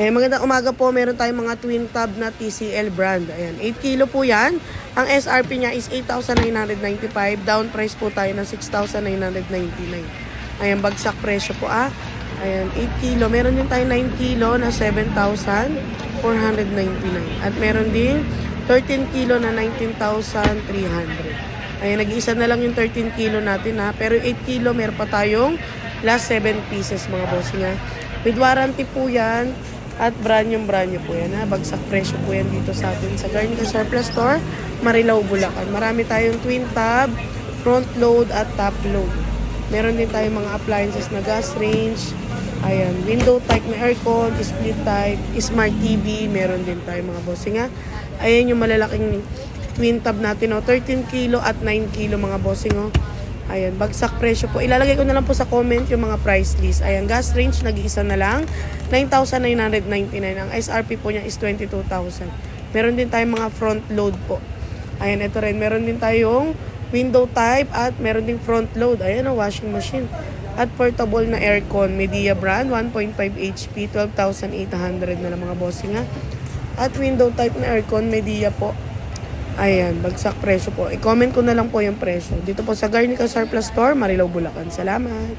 Ayan, magandang umaga po. Meron tayong mga twin tub na TCL brand. Ayan, 8 kilo po yan. Ang SRP niya is 8,995. Down price po tayo ng 6,999. Ayan, bagsak presyo po Ayan, 8 kilo. Meron din tayo 9 kilo na 7,499. At meron din 13 kilo na 19,300. Ayan, nag-iisa na lang yung 13 kilo natin Pero 8 kilo, meron pa tayong last 7 pieces mga bossing With warranty po yan. At brand new po yan Bagsak presyo po yan dito sa atin sa Garnica Surplus Store, Marilao, Bulacan. Marami tayong twin tub, front load at top load. Meron din tayong mga appliances na gas range. Ayan, window type na aircon, split type, smart TV. Meron din tayong mga bossing Ayan yung malalaking twin tub natin 13 kilo at 9 kilo mga bossing Ayan, bagsak presyo po. Ilalagay ko na lang po sa comment yung mga price list. Ayan, gas range, nag-iisa na lang. 9,999. Ang SRP po niya is 22,000. Meron din tayong mga front load po. Ayan, ito rin. Meron din tayong window type at meron din front load. Ayan, washing machine. At portable na aircon. Media brand, 1.5 HP, 12,800 na lang mga bossing At window type na aircon, Media po. Ayan, bagsak presyo po. I-comment ko na lang po yung presyo. Dito po sa Garnica Surplus Store, Marilao, Bulacan. Salamat!